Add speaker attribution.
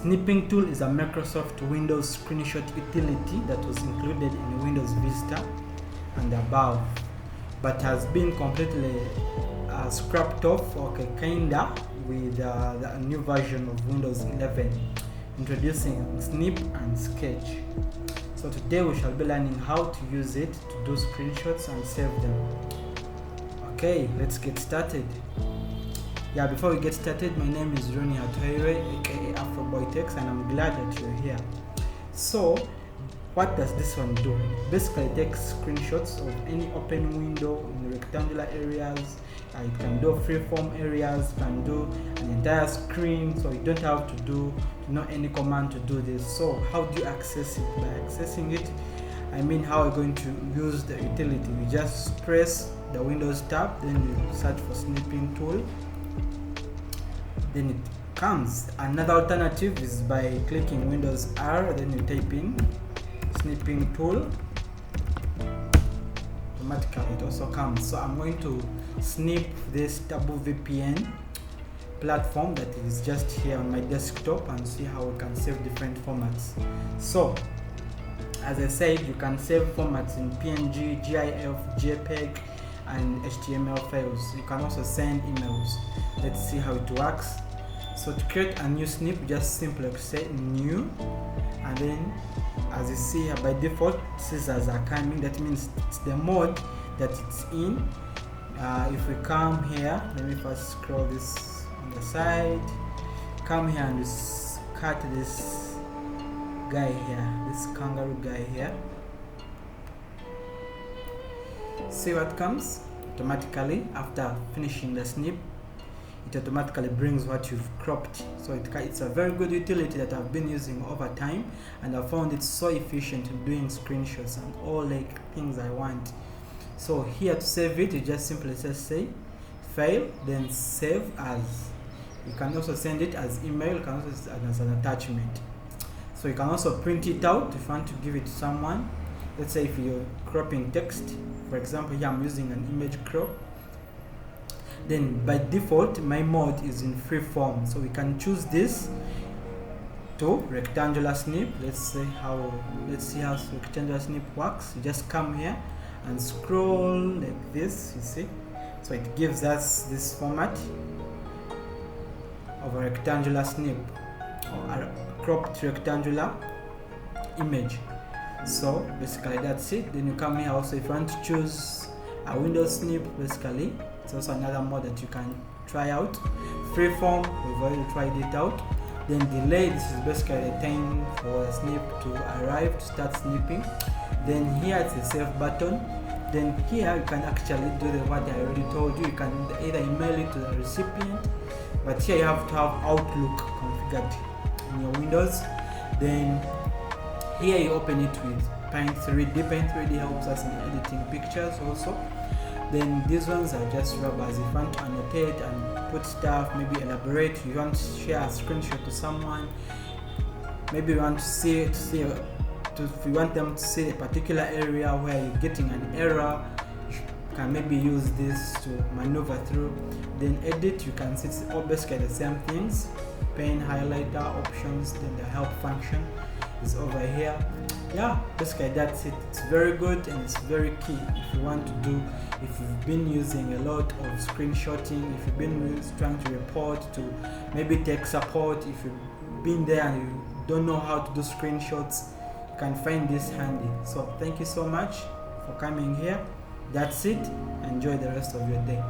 Speaker 1: Snipping Tool is a Microsoft Windows screenshot utility that was included in Windows Vista and above, but has been completely scrapped off, okay, kinda, with the new version of Windows 11, introducing Snip and Sketch. So today we shall be learning how to use it to do screenshots and save them. Okay, let's get started. Yeah, before we get started, my name is Ronnie Hatoire, aka Afroboytex, and I'm glad that you're here. So, what does this one do? Basically, it takes screenshots of any open window in rectangular areas. It can do freeform areas, it can do an entire screen, so you don't have to do any command to do this. So, how do you access it? By accessing it, I mean how we're going to use the utility. You just press the Windows tab, then you search for Snipping Tool. Then it comes. Another alternative is by clicking Windows R, then you type in Snipping Tool. Automatically it also comes. So I'm going to snip this double VPN platform that is just here on my desktop and see how we can save different formats. So as I said, you can save formats in PNG, GIF, JPEG, and HTML files. You can also send emails. Let's see how it works. So to create a new snip, just simply say new, and then as you see here, by default scissors are coming. That means it's the mode that it's in. If we come here, let me first scroll this on the side, come here and just cut this guy here, this kangaroo guy here. See what comes automatically after finishing the snip. It automatically brings what you've cropped. So it's a very good utility that I've been using over time, and I found it so efficient in doing screenshots and all things I want. So here to save it, you just simply say file, then save as. You can also send it as email, you can also send it as an attachment. So you can also print it out if you want to give it to someone. Let's say if you're cropping text, for example, here I'm using an image crop. Then by default my mode is in free form, so we can choose this to rectangular snip. Let's see how rectangular snip works. You just come here and scroll like this, you see, so it gives us this format of a rectangular snip or a cropped rectangular image. So basically that's it. Then you come here also if you want to choose a Windows snip. Basically it's also another mode that you can try out. Freeform, we've already tried it out. Then delay, this is basically the time for a snip to arrive, to start snipping. Then here it's the save button. Then here you can actually do what I already told you. You can either email it to the recipient, but here you have to have Outlook configured in your Windows. Then here you open it with Paint 3D. Paint 3D helps us in editing pictures also. Then these ones are just rubbers. If you want to annotate and put stuff, maybe elaborate, you want to share a screenshot to someone, maybe you want to if you want them to see a particular area where you're getting an error, you can maybe use this to maneuver through. Then edit, you can see it's all basically the same things. Pen, highlighter, options, then the help function is over here. Yeah, basically that's it. It's very good and it's very key if you want to do, if you've been using a lot of screenshotting, if you've been trying to report to maybe tech support, if you've been there and you don't know how to do screenshots, you can find this handy. So thank you so much for coming here. That's it. Enjoy the rest of your day.